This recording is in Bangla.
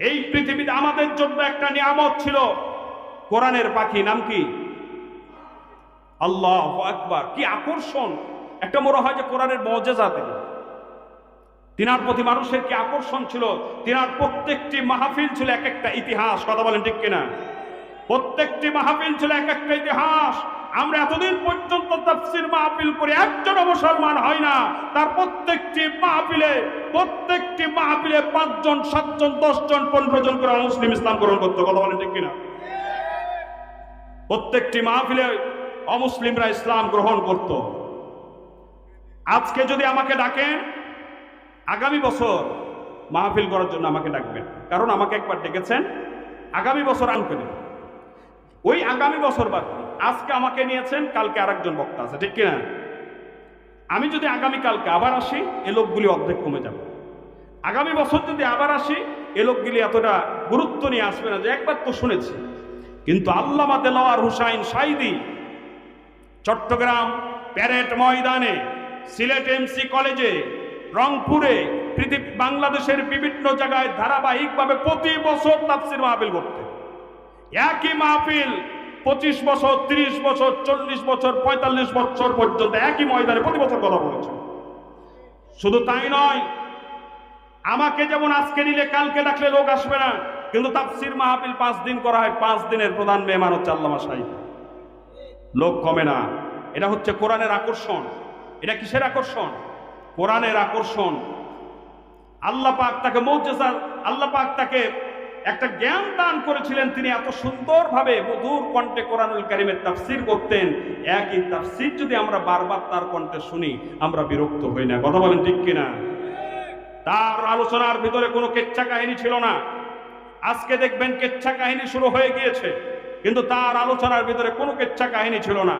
এই পৃথিবীতে আমাদের জন্য একটা নিয়ামত ছিল, কোরআনের পাখি। নাম কি? আল্লাহু আকবার। কি আকর্ষণ! একটা মনে হয় যে কোরআনের মুজিজা থেকে তিনার প্রতি মানুষের কি আকর্ষণ ছিল। তিনার প্রত্যেকটি মাহফিল ছিল এক একটা ইতিহাস। কথা বলেন ঠিক কিনা? প্রত্যেকটি মাহফিল ছিল এক একটা ইতিহাস। আমরা এতদিন পর্যন্ত তাফসীর মাহফিল করে একজন মুসলমান হয় না, তার প্রত্যেকটি মাহফিলে 5 জন 7 জন 10 জন 15 জন করে মুসলিম ইসলাম গ্রহণ করতো। কথা বলেন ঠিক কিনা? প্রত্যেকটি মাহফিলে অমুসলিমরা ইসলাম গ্রহণ করত। আজকে যদি আমাকে ডাকেন, আগামী বছর মাহফিল করার জন্য আমাকে ডাকবেন, কারণ আমাকে একবার ডেকেছেন। আগামী বছর আনবেন, ওই আগামী বছর বাদ। আজকে আমাকে নিয়েছেন, কালকে আরেকজন বক্তা আছে, ঠিক কিনা? আমি যদি আগামীকালকে আবার আসি, এ লোকগুলি অর্ধেক কমে যাবে। আগামী বছর যদি আবার আসি, এ লোকগুলি এতটা গুরুত্ব নিয়ে আসবে না, যে একবার তো শুনেছি। কিন্তু আল্লামা দেলোয়ার হোসাইন সাঈদী চট্টগ্রাম প্যারেড ময়দানে, সিলেট এমসি কলেজে, রংপুরে, বাংলাদেশের বিভিন্ন জায়গায় ধারাবাহিকভাবে প্রতি বছর তাফসীর মাহফিল করতে। একই মাহফিল 25 বছর, 30 বছর, 40 বছর, 45 বছর পর্যন্ত একই ময়দানে প্রতি বছর কথা বলেছে। শুধু তাই নয়, আমাকে যেমন আজকে নিলে কালকে ডাকলে লোক আসবে না, কিন্তু তাফসীর মাহফিল 5 দিন করা হয়। 5 দিনের প্রধান মেহমান হচ্ছে আল্লামা সাঈদী। লোক কমে না। এটা হচ্ছে কোরআনের আকর্ষণ। এটা কিসের আকর্ষণ? কোরআনের আকর্ষণ। আল্লাহ পাক তাকে মুজিজা, আল্লাহ পাক তাকে একটা জ্ঞান দান করেছিলেন। তিনি এত সুন্দরভাবে মধুর কণ্ঠে কোরআনুল কারীমের তাফসীর করতেন। একই তাফসীর যদি আমরা বারবার তার কণ্ঠে শুনি, আমরা বিরক্ত হই না। কথা বলেন ঠিক কিনা? তার আলোচনার ভিতরে কোনো কেচ্ছা কাহিনী ছিল না। আজকে দেখবেন কেচ্ছা কাহিনী শুরু হয়ে গিয়েছে, কিন্তু তার আলোচনার ভিতরে কোনো কেচ্ছা কাহিনী ছিল না।